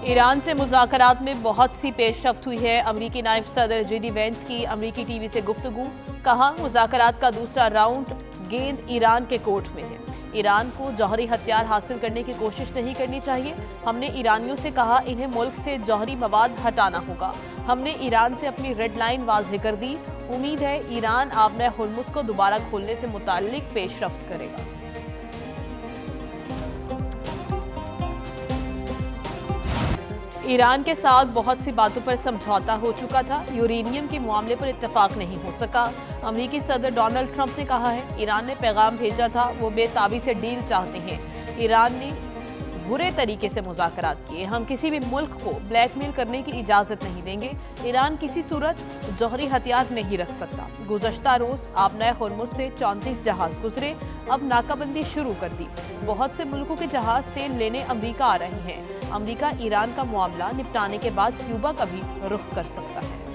ایران سے مذاکرات میں بہت سی پیش رفت ہوئی ہے۔ امریکی نائب صدر جے ڈی وینس کی امریکی ٹی وی سے گفتگو، کہا مذاکرات کا دوسرا راؤنڈ گیند ایران کے کورٹ میں ہے۔ ایران کو جوہری ہتھیار حاصل کرنے کی کوشش نہیں کرنی چاہیے۔ ہم نے ایرانیوں سے کہا انہیں ملک سے جوہری مواد ہٹانا ہوگا۔ ہم نے ایران سے اپنی ریڈ لائن واضح کر دی۔ امید ہے ایران آبنۂ ہرمز کو دوبارہ کھولنے سے متعلق پیش رفت کرے گا۔ ایران کے ساتھ بہت سی باتوں پر سمجھوتا ہو چکا تھا، یورینیم کے معاملے پر اتفاق نہیں ہو سکا۔ امریکی صدر ڈونلڈ ٹرمپ نے کہا ہے ایران نے پیغام بھیجا تھا، وہ بے تابی سے ڈیل چاہتے ہیں۔ ایران نے برے طریقے سے مذاکرات کیے، ہم کسی بھی ملک کو بلیک میل کرنے کی اجازت نہیں دیں گے۔ ایران کسی صورت جوہری ہتھیار نہیں رکھ سکتا۔ گزشتہ روز آبنۂ ہرمز سے 34 جہاز گزرے، اب ناکہ بندی شروع کر دی۔ بہت سے ملکوں کے جہاز تیل لینے امریکہ آ رہے ہیں۔ امریکہ ایران کا معاملہ نپٹانے کے بعد کیوبا کا بھی رخ کر سکتا ہے۔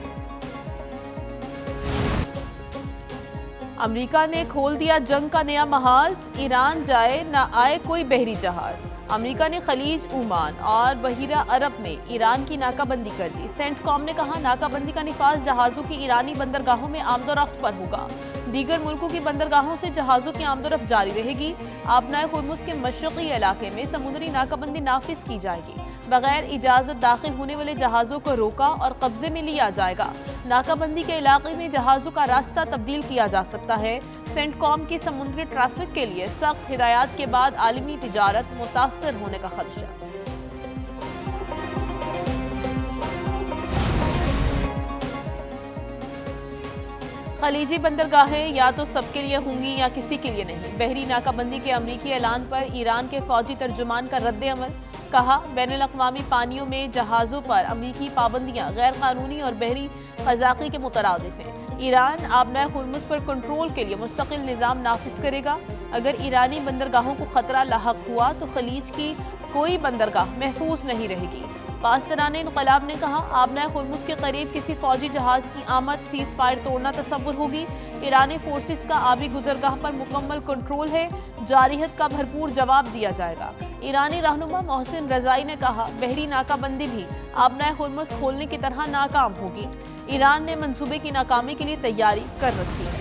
امریکہ نے کھول دیا جنگ کا نیا محاذ، ایران جائے نہ آئے کوئی بحری جہاز۔ امریکہ نے خلیج عمان اور بحیرہ عرب میں ایران کی ناکہ بندی کر دی۔ سینٹ کام نے کہا ناکہ بندی کا نفاذ جہازوں کی ایرانی بندرگاہوں میں آمد و رفت پر ہوگا۔ دیگر ملکوں کی بندرگاہوں سے جہازوں کی آمد و رفت جاری رہے گی۔ آبنائے ہرمز کے مشرقی علاقے میں سمندری ناکہ بندی نافذ کی جائے گی۔ بغیر اجازت داخل ہونے والے جہازوں کو روکا اور قبضے میں لیا جائے گا۔ ناکہ بندی کے علاقے میں جہازوں کا راستہ تبدیل کیا جا سکتا ہے۔ سینٹ کام کی سمندری ٹریفک کے لیے سخت ہدایات کے بعد عالمی تجارت متاثر ہونے کا خدشہ۔ خلیجی بندرگاہیں یا تو سب کے لیے ہوں گی یا کسی کے لیے نہیں۔ بحری ناکہ بندی کے امریکی اعلان پر ایران کے فوجی ترجمان کا رد عمل، کہا بین الاقوامی پانیوں میں جہازوں پر امریکی پابندیاں غیر قانونی اور بحری قزاقی کے مترادف ہیں۔ ایران آبنائے ہرمز پر کنٹرول کے لیے مستقل نظام نافذ کرے گا۔ اگر ایرانی بندرگاہوں کو خطرہ لاحق ہوا تو خلیج کی کوئی بندرگاہ محفوظ نہیں رہے گی۔ پاسداران انقلاب نے کہا آبنائے ہرمز کے قریب کسی فوجی جہاز کی آمد سیز فائر توڑنا تصور ہوگی۔ ایرانی فورسز کا آبی گزرگاہ پر مکمل کنٹرول ہے، جارحیت کا بھرپور جواب دیا جائے گا۔ ایرانی رہنما محسن رضائی نے کہا بحری ناکہ بندی بھی آبنائے ہرمز کھولنے کی طرح ناکام ہوگی۔ ایران نے منصوبے کی ناکامی کے لیے تیاری کر رکھی ہے۔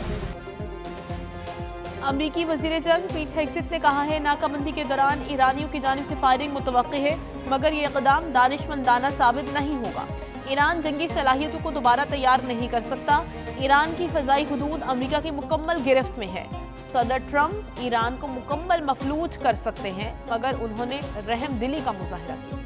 امریکی وزیر جنگ پیٹ ہیگسیت نے کہا ہے ناکہ بندی کے دوران ایرانیوں کی جانب سے فائرنگ متوقع ہے، مگر یہ اقدام دانشمندانہ ثابت نہیں ہوگا۔ ایران جنگی صلاحیتوں کو دوبارہ تیار نہیں کر سکتا۔ ایران کی فضائی حدود امریکہ کی مکمل گرفت میں ہے۔ صدر ٹرمپ ایران کو مکمل مفلوج کر سکتے ہیں، مگر انہوں نے رحم دلی کا مظاہرہ کیا۔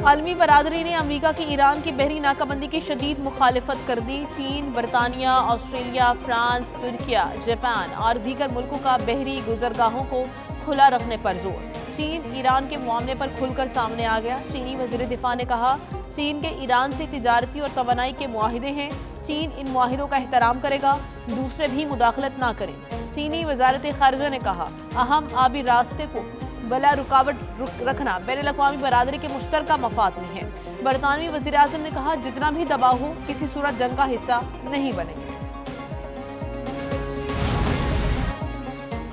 عالمی برادری نے امریکہ کی ایران کی بحری ناکہ بندی کی شدید مخالفت کر دی۔ چین، برطانیہ، آسٹریلیا، فرانس، ترکیہ، جاپان اور دیگر ملکوں کا بحری گزرگاہوں کو کھلا رکھنے پر زور۔ چین ایران کے معاملے پر کھل کر سامنے آ گیا۔ چینی وزیر دفاع نے کہا چین کے ایران سے تجارتی اور توانائی کے معاہدے ہیں، چین ان معاہدوں کا احترام کرے گا، دوسرے بھی مداخلت نہ کریں۔ چینی وزارت خارجہ نے کہا اہم آبی راستے کو بلا رکاوٹ رکھنا بین الاقوامی برادری کے مشترکہ مفاد میں ہے۔ برطانوی وزیر اعظم نے کہا جتنا بھی دباؤ ہو کسی صورت جنگ کا حصہ نہیں بنے گے۔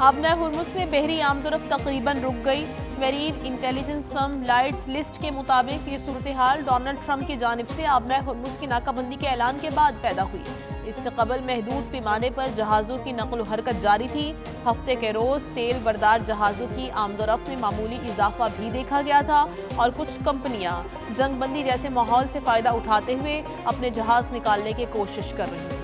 آبنائے ہرمز میں بحری آمد و رفت تقریباً رک گئی۔ میرین انٹیلیجنس فرم لائٹس لسٹ کے مطابق یہ صورتحال ڈونلڈ ٹرمپ کی جانب سے آبنائے ہرمز کی ناکہ بندی کے اعلان کے بعد پیدا ہوئی۔ اس سے قبل محدود پیمانے پر جہازوں کی نقل و حرکت جاری تھی۔ ہفتے کے روز تیل بردار جہازوں کی آمد و رفت میں معمولی اضافہ بھی دیکھا گیا تھا اور کچھ کمپنیاں جنگ بندی جیسے ماحول سے فائدہ اٹھاتے ہوئے اپنے جہاز نکالنے کی کوشش کر رہی تھیں۔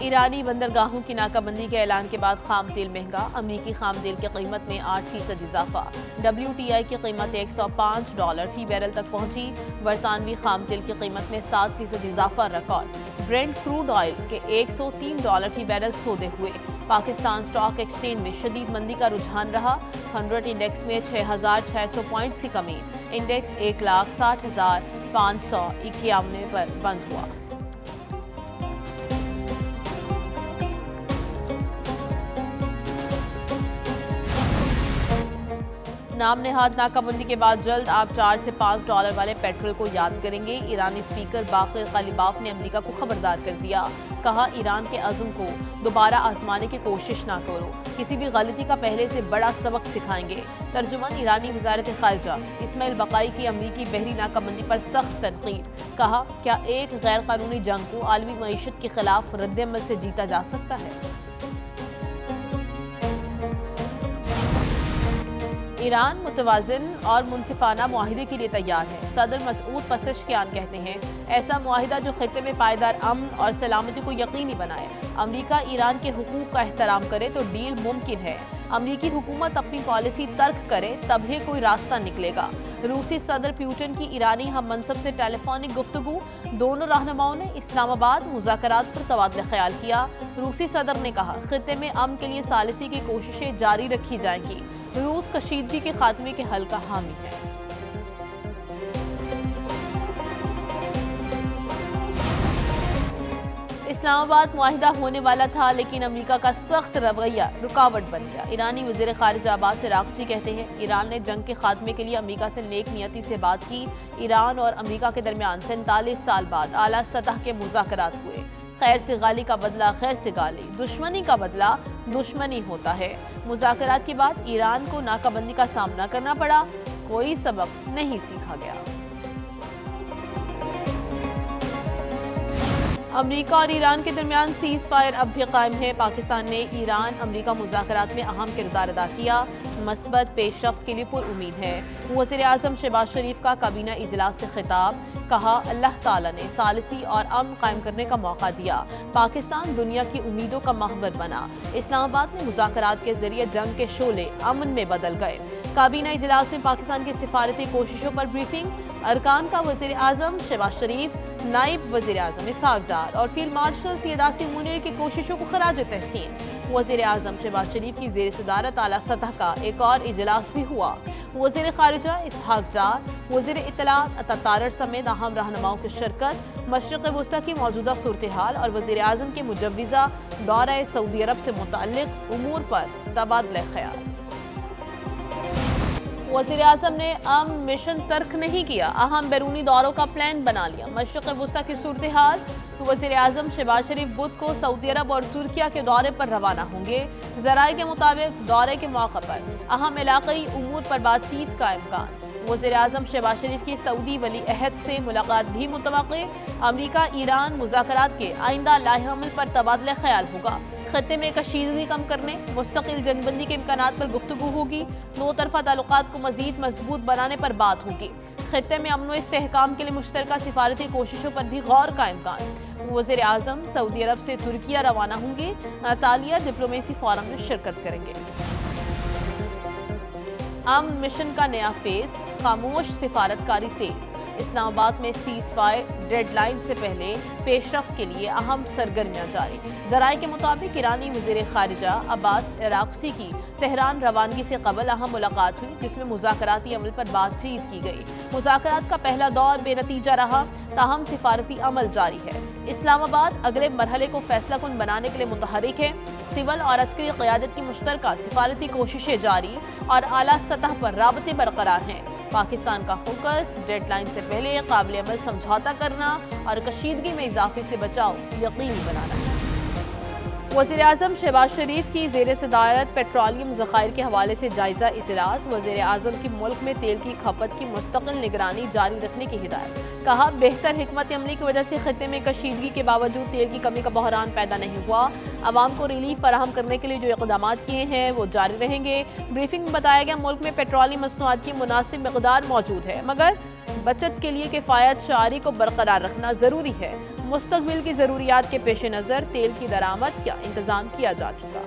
ایرانی بندرگاہوں کی ناکہ بندی کے اعلان کے بعد خام تیل مہنگا، امریکی خام تیل کی قیمت میں 8% اضافہ، WTI کی قیمت $105 فی بیرل تک پہنچی، برطانوی خام تیل کی قیمت میں 7% اضافہ ریکارڈ، برینٹ کروڈ آئل کے $103 فی بیرل سودے ہوئے۔ پاکستان سٹاک ایکسچینج میں شدید مندی کا رجحان رہا، 100 انڈیکس میں 6,600 پوائنٹس کی کمی، انڈیکس 1,60,551 پر بند ہوا۔ نام نہاد ناکہ بندی کے بعد جلد آپ $4 سے $5 والے پیٹرول کو یاد کریں گے۔ ایرانی اسپیکر باقر قالیباف نے امریکہ کو خبردار کر دیا، کہا ایران کے عزم کو دوبارہ آزمانے کی کوشش نہ کرو، کسی بھی غلطی کا پہلے سے بڑا سبق سکھائیں گے۔ ترجمان ایرانی وزارت خارجہ اسماعیل بقائی کی امریکی بحری ناکہ بندی پر سخت تنقید، کہا کیا ایک غیر قانونی جنگ کو عالمی معیشت کے خلاف رد عمل سے جیتا جا سکتا ہے؟ ایران متوازن اور منصفانہ معاہدے کے لیے تیار ہے۔ صدر مسعود پزشکیان کہتے ہیں ایسا معاہدہ جو خطے میں پائیدار امن اور سلامتی کو یقینی بنائے۔ امریکہ ایران کے حقوق کا احترام کرے تو ڈیل ممکن ہے۔ امریکی حکومت اپنی پالیسی ترک کرے تب ہی کوئی راستہ نکلے گا۔ روسی صدر پیوٹن کی ایرانی ہم منصب سے ٹیلی فونک گفتگو، دونوں رہنماؤں نے اسلام آباد مذاکرات پر تبادلہ خیال کیا۔ روسی صدر نے کہا خطے میں امن کے لیے ثالثی کی کوششیں جاری رکھی جائیں گی۔ روس کشیدگی کے خاتمے کے حل کا حامی ہے۔ اسلام آباد معاہدہ ہونے والا تھا لیکن امریکہ کا سخت رویہ رکاوٹ بن گیا۔ ایرانی وزیر خارجہ عباس عراقچی کہتے ہیں ایران نے جنگ کے خاتمے کے لیے امریکہ سے نیک نیتی سے بات کی۔ ایران اور امریکہ کے درمیان 47 سال بعد اعلیٰ سطح کے مذاکرات ہوئے۔ خیر سے گالی کا بدلہ خیر سے گالی، دشمنی کا بدلہ دشمنی ہوتا ہے۔ مذاکرات کے بعد ایران کو ناکہ بندی کا سامنا کرنا پڑا، کوئی سبق نہیں سیکھا گیا۔ امریکہ اور ایران کے درمیان سیز فائر اب بھی قائم ہے۔ پاکستان نے ایران امریکہ مذاکرات میں اہم کردار ادا کیا، مثبت پیش رفت کے لیے پر امید ہے۔ وزیر اعظم شہباز شریف کا کابینہ اجلاس سے خطاب، کہا اللہ تعالیٰ نے ثالثی اور امن قائم کرنے کا موقع دیا، پاکستان دنیا کی امیدوں کا محور بنا۔ اسلام آباد میں مذاکرات کے ذریعے جنگ کے شعلے امن میں بدل گئے۔ کابینہ اجلاس میں پاکستان کی سفارتی کوششوں پر بریفنگ، ارکان کا وزیر اعظم شہباز شریف، نائب وزیر اعظم اسحاق ڈار اور فیلڈ مارشل سید عاصم منیر کی کوششوں کو خراج تحسین۔ وزیر اعظم شہباز شریف کی زیر صدارت اعلیٰ سطح کا ایک اور اجلاس بھی ہوا۔ وزیر خارجہ اسحاق ڈار، وزیر اطلاعات عطا تارڑ سمیت اہم رہنماؤں کی شرکت، مشرق وسطیٰ کی موجودہ صورتحال اور وزیر اعظم کے مجوزہ دورہ سعودی عرب سے متعلق امور پر تبادلہ خیال۔ وزیر اعظم نے امن مشن ترک نہیں کیا، اہم بیرونی دوروں کا پلان بنا لیا۔ مشرق وسطیٰ کی صورتحال، وزیر اعظم شہباز شریف بدھ کو سعودی عرب اور ترکیہ کے دورے پر روانہ ہوں گے۔ ذرائع کے مطابق دورے کے موقع پر اہم علاقائی امور پر بات چیت کا امکان۔ وزیر اعظم شہباز شریف کی سعودی ولی عہد سے ملاقات بھی متوقع۔ امریکہ ایران مذاکرات کے آئندہ لائحہ عمل پر تبادلہ خیال ہوگا۔ خطے میں کشیدگی کم کرنے، مستقل جنگ بندی کے امکانات پر گفتگو ہوگی۔ دو طرفہ تعلقات کو مزید مضبوط بنانے پر بات ہوگی۔ خطے میں امن و استحکام کے لیے مشترکہ سفارتی کوششوں پر بھی غور کا امکان۔ وزیر اعظم سعودی عرب سے ترکیہ روانہ ہوں گے، انطالیہ ڈپلومیسی فورم میں شرکت کریں گے۔ امن مشن کا نیا فیز، خاموش سفارتکاری تیز۔ اسلام آباد میں سیز فائر ڈیڈ لائن سے پہلے پیش رفت کے لیے اہم سرگرمیاں جاری۔ ذرائع کے مطابق ایرانی وزیر خارجہ عباس عراقچی کی تہران روانگی سے قبل اہم ملاقات ہوئی، جس میں مذاکراتی عمل پر بات چیت کی گئی۔ مذاکرات کا پہلا دور بے نتیجہ رہا، تاہم سفارتی عمل جاری ہے۔ اسلام آباد اگلے مرحلے کو فیصلہ کن بنانے کے لیے متحرک ہے۔ سول اور عسکری قیادت کی مشترکہ سفارتی کوششیں جاری اور اعلیٰ سطح پر رابطے برقرار ہیں۔ پاکستان کا فوکس ڈیڈ لائن سے پہلے قابل عمل سمجھوتا کرنا اور کشیدگی میں اضافے سے بچاؤ یقینی بنانا ہے۔ وزیر اعظم شہباز شریف کی زیر صدارت پیٹرولیم ذخائر کے حوالے سے جائزہ اجلاس۔ وزیر اعظم کی ملک میں تیل کی کھپت کی مستقل نگرانی جاری رکھنے کی ہدایت، کہا بہتر حکمت عملی کی وجہ سے خطے میں کشیدگی کے باوجود تیل کی کمی کا بحران پیدا نہیں ہوا۔ عوام کو ریلیف فراہم کرنے کے لیے جو اقدامات کیے ہیں وہ جاری رہیں گے۔ بریفنگ میں بتایا گیا ملک میں پیٹرولیم مصنوعات کی مناسب مقدار موجود ہے، مگر بچت کے لیے کفایت شعاری کو برقرار رکھنا ضروری ہے۔ مستقبل کی ضروریات کے پیش نظر تیل کی درآمد کا انتظام کیا جا چکا۔